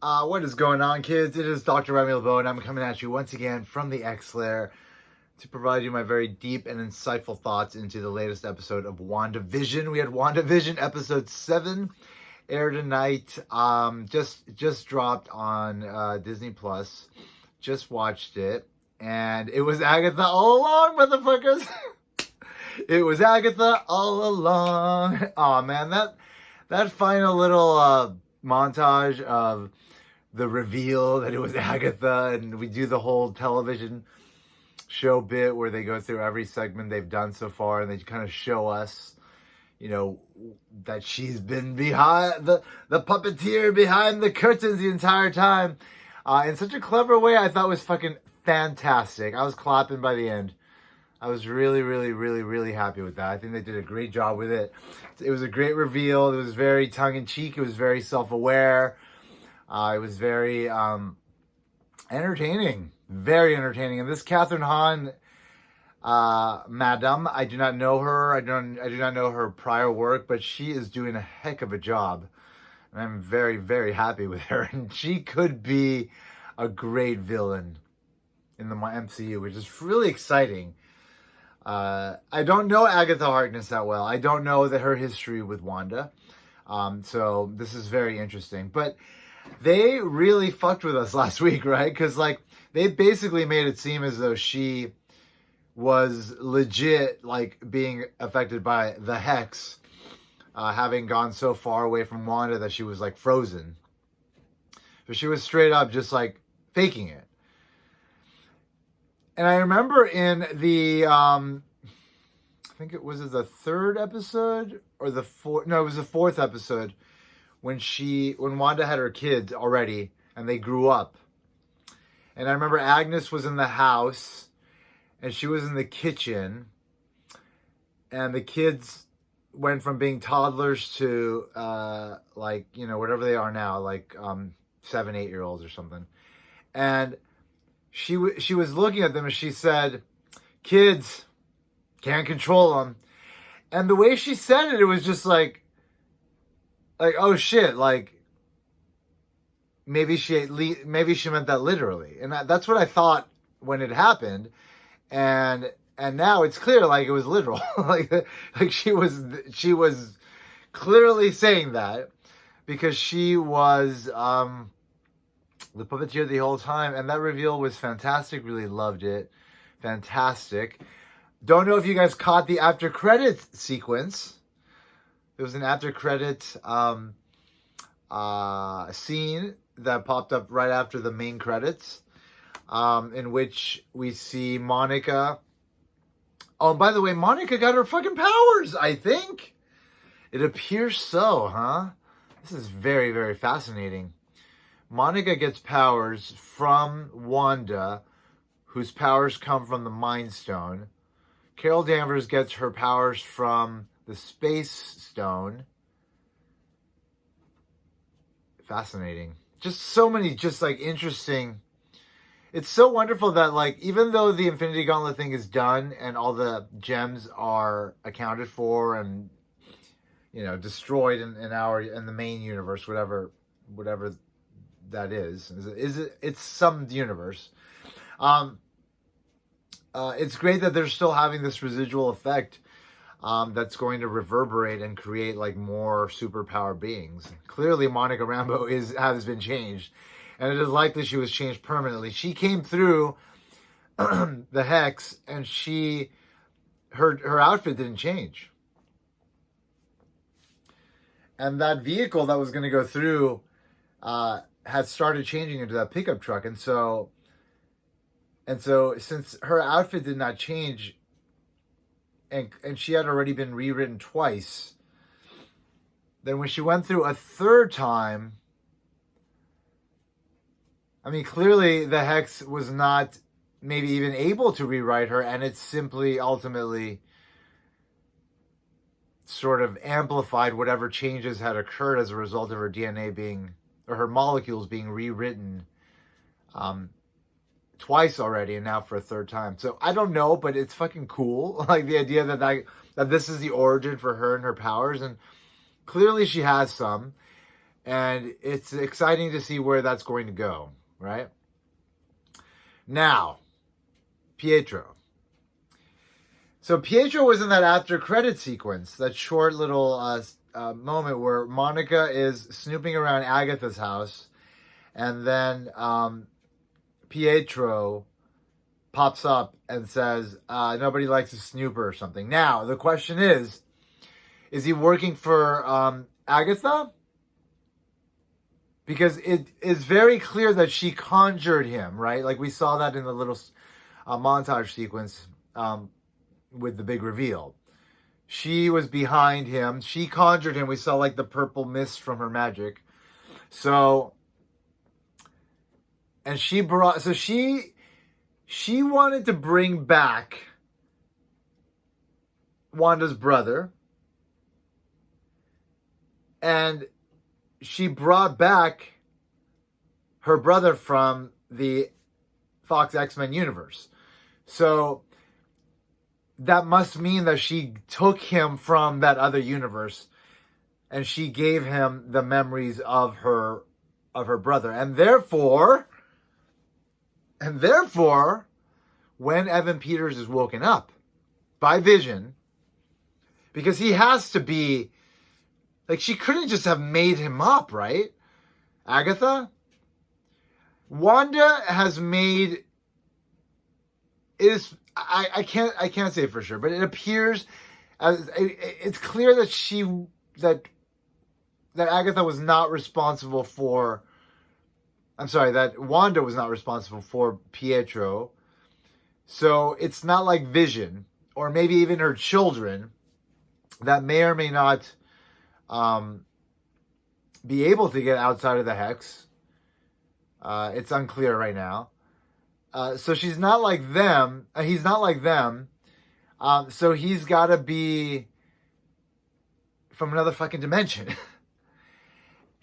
What is going on, kids? It is Dr. Remy Bow, and I'm coming at you once again from the X-Lair to provide you my very deep and insightful thoughts into the latest episode of WandaVision. We had WandaVision episode 7 air tonight. Just dropped on Disney Plus. Just watched it, and it was Agatha all along, motherfuckers. It was Agatha all along. Oh man, that final little montage of the reveal that it was Agatha, and we do the whole television show bit where they go through every segment they've done so far, and they kind of show us, that she's been behind the puppeteer behind the curtains the entire time, in such a clever way. I thought was fucking fantastic. I was clapping by the end. I was really, really, really, really happy with that. I think they did a great job with it. It was a great reveal. It was very tongue-in-cheek. It was very self-aware. It was very entertaining. Very entertaining. And this Catherine Hahn, madam, I do not know her. I do not know her prior work, but she is doing a heck of a job. And I'm very, very happy with her. And she could be a great villain in the MCU, which is really exciting. I don't know Agatha Harkness that well. I don't know her history with Wanda. So this is very interesting. But they really fucked with us last week, right? Because, they basically made it seem as though she was legit, being affected by the Hex, having gone so far away from Wanda that she was, frozen. So she was straight up just, faking it. And I remember in the, I think it was the third episode or the fourth. No, it was the fourth episode when Wanda had her kids already and they grew up. And I remember Agnes was in the house and she was in the kitchen, and the kids went from being toddlers to whatever they are now, 7, 8-year-olds or something. And she was looking at them and she said, "Kids, can't control them." And the way she said it, it was just oh shit, maybe she meant that literally. And that's what I thought when it happened. And now it's clear, it was literal. She was clearly saying that because she was, the puppeteer the whole time, and that reveal was fantastic. Really loved it. Fantastic. Don't know if you guys caught the after credits sequence. There was an after credit scene that popped up right after the main credits, in which we see Monica. Oh, by the way, Monica got her fucking powers, I think. It appears so, huh? This is very, very fascinating. Monica gets powers from Wanda, whose powers come from the Mind Stone. Carol Danvers gets her powers from the Space Stone. Fascinating. Just so many, interesting. It's so wonderful that, even though the Infinity Gauntlet thing is done and all the gems are accounted for and, destroyed in the main universe, whatever that is it? It's some universe. It's great that they're still having this residual effect that's going to reverberate and create more superpower beings. Clearly, Monica Rambeau has been changed, and it is likely she was changed permanently. She came through the Hex, and her outfit didn't change, and that vehicle that was going to go through had started changing into that pickup truck. And so since her outfit did not change, and she had already been rewritten twice, then when she went through a third time, clearly the Hex was not maybe even able to rewrite her, and it simply ultimately sort of amplified whatever changes had occurred as a result of her DNA or her molecules being rewritten twice already, and now for a third time. So I don't know, but it's fucking cool. The idea that this is the origin for her and her powers, and clearly she has some. And it's exciting to see where that's going to go, right? Now, Pietro. So Pietro was in that after credit sequence, that short little moment where Monica is snooping around Agatha's house, and then Pietro pops up and says, nobody likes a snooper or something. Now, the question is he working for Agatha? Because it is very clear that she conjured him, right? Like we saw that in the little montage sequence with the big reveal. She was behind him. She conjured him. We saw like the purple mist from her magic. So, and she wanted to bring back Wanda's brother. And she brought back her brother from the Fox X-Men universe. So that must mean that she took him from that other universe and she gave him the memories of her brother. And therefore, when Evan Peters is woken up by Vision, because he has to be, like, she couldn't just have made him up, right? Agatha? Wanda has made, I can't say for sure, but it appears as it's clear that Agatha was not responsible for, that Wanda was not responsible for Pietro. So it's not like Vision, or maybe even her children, that may or may not be able to get outside of the hex. It's unclear right now. So she's not like them. He's not like them. So he's got to be from another fucking dimension.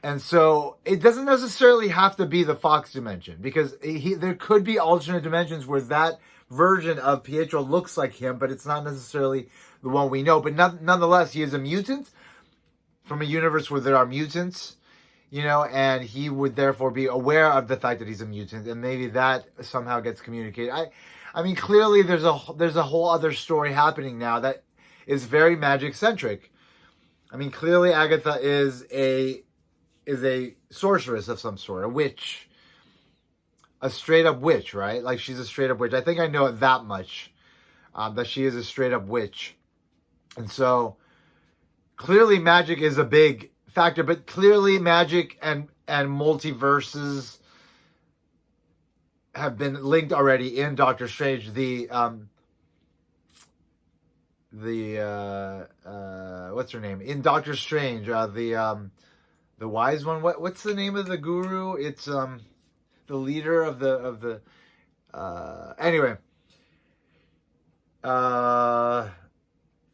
And so it doesn't necessarily have to be the Fox dimension, because there could be alternate dimensions where that version of Pietro looks like him, but it's not necessarily the one we know. But nonetheless, he is a mutant from a universe where there are mutants, and he would therefore be aware of the fact that he's a mutant, and maybe that somehow gets communicated. I mean, clearly there's a whole other story happening now that is very magic centric. I mean, clearly Agatha is a sorceress of some sort, a witch, a straight up witch, right? Like, she's a straight up witch. I think I know it that much, that she is a straight up witch. And so clearly magic is a big factor, but clearly magic and multiverses have been linked already in Doctor Strange. What's her name? In Doctor Strange, the wise one. What's the name of the guru? It's the leader of the anyway.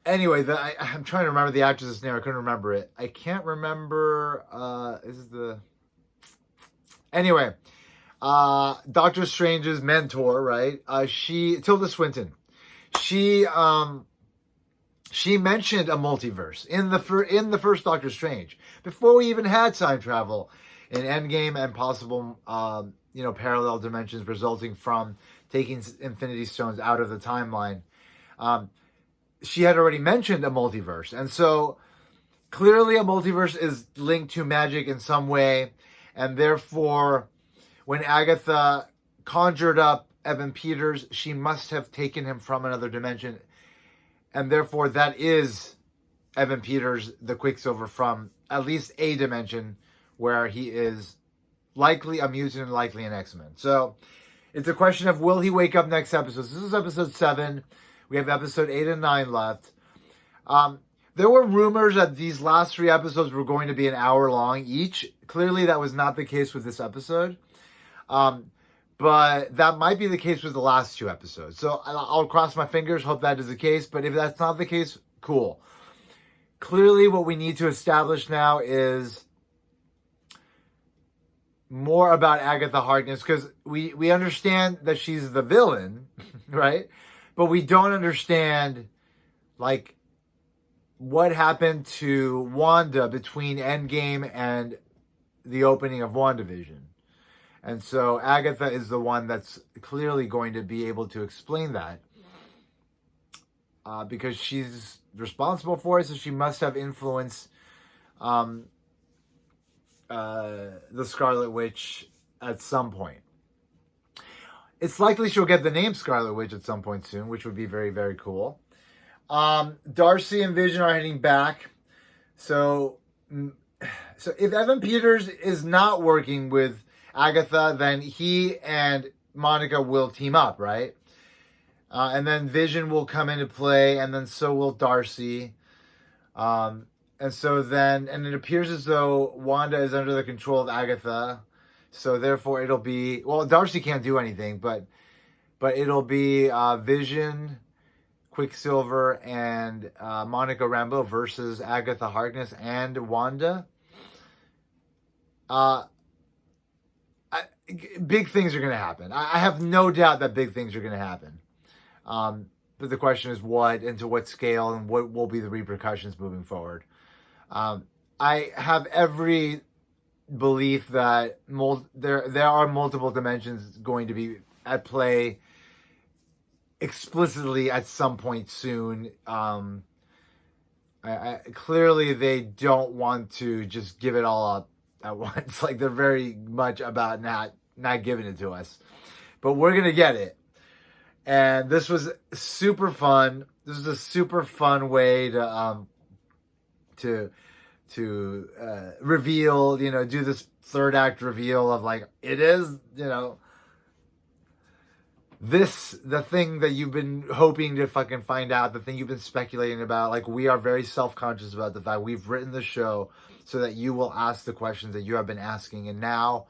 Anyway, I'm trying to remember the actress's name. I couldn't remember it. I can't remember. Anyway, Doctor Strange's mentor, right? Tilda Swinton. She mentioned a multiverse in the first Doctor Strange, before we even had time travel in Endgame and possible parallel dimensions resulting from taking Infinity Stones out of the timeline. She had already mentioned a multiverse. And so clearly a multiverse is linked to magic in some way. And therefore, when Agatha conjured up Evan Peters, she must have taken him from another dimension. And therefore, that is Evan Peters, the Quicksilver, from at least a dimension where he is likely a mutant and likely an X-Men. So it's a question of, will he wake up next episode? So this is episode 7. We have episode 8 and 9 left. There were rumors that these last 3 episodes were going to be an hour long each. Clearly, that was not the case with this episode. But that might be the case with the last 2 episodes. So I'll cross my fingers, hope that is the case. But if that's not the case, cool. Clearly, what we need to establish now is more about Agatha Harkness, because we understand that she's the villain, right? But we don't understand, like, what happened to Wanda between Endgame and the opening of WandaVision. And so Agatha is the one that's clearly going to be able to explain that. Because she's responsible for it, so she must have influenced the Scarlet Witch at some point. It's likely she'll get the name Scarlet Witch at some point soon, which would be very, very cool. Darcy and Vision are heading back. So if Evan Peters is not working with Agatha, then he and Monica will team up, right? And then Vision will come into play, and then so will Darcy. And it appears as though Wanda is under the control of Agatha. So therefore it'll be, well, Darcy can't do anything, but it'll be Vision, Quicksilver, and Monica Rambeau versus Agatha Harkness and Wanda. Big things are going to happen. I have no doubt that big things are going to happen. But the question is what, and to what scale, and what will be the repercussions moving forward. I have every belief that there are multiple dimensions going to be at play explicitly at some point soon. Clearly they don't want to just give it all up at once. Like, they're very much about not giving it to us, but we're gonna get it. And this was super fun. This is a super fun way to reveal, do this third act reveal of, like, it is, the thing that you've been hoping to fucking find out, the thing you've been speculating about. Like, we are very self-conscious about the fact we've written the show so that you will ask the questions that you have been asking. And now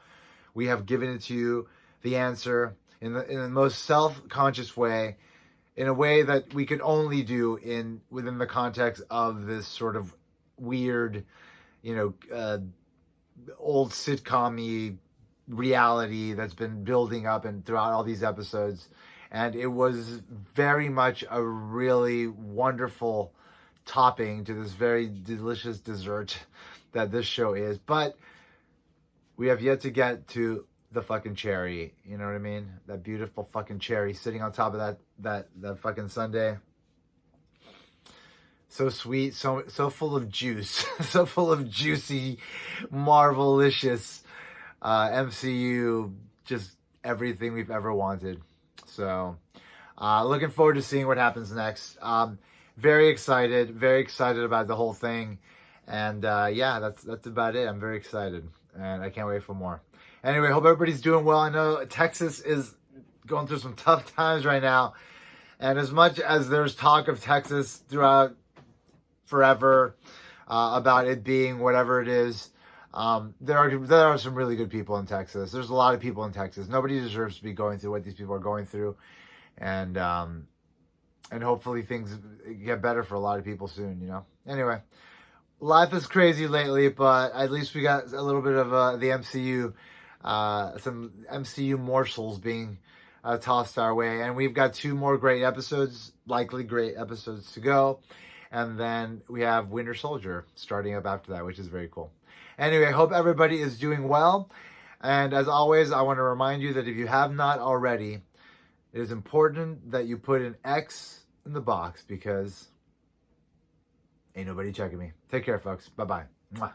we have given it to you, the answer, in the most self-conscious way, in a way that we could only do within the context of this sort of weird, old sitcom-y reality that's been building up and throughout all these episodes. And it was very much a really wonderful topping to this very delicious dessert that this show is. But we have yet to get to the fucking cherry, you know what I mean? That beautiful fucking cherry sitting on top of that fucking sundae. So sweet, so full of juice, so full of juicy, marvelicious MCU, just everything we've ever wanted. So, looking forward to seeing what happens next. Very excited about the whole thing. And yeah, that's about it. I'm very excited, and I can't wait for more. Anyway, hope everybody's doing well. I know Texas is going through some tough times right now. And as much as there's talk of Texas throughout forever about it being whatever it is, there are some really good people in Texas. There's a lot of people in Texas. Nobody deserves to be going through what these people are going through. And hopefully things get better for a lot of people soon, Anyway, life is crazy lately, but at least we got a little bit of the MCU, some MCU morsels being tossed our way. And we've got 2 more great episodes, likely great episodes to go. And then we have Winter Soldier starting up after that, which is very cool. Anyway, hope everybody is doing well. And as always, I want to remind you that if you have not already, it is important that you put an X in the box, because ain't nobody checking me. Take care, folks. Bye-bye. Mwah.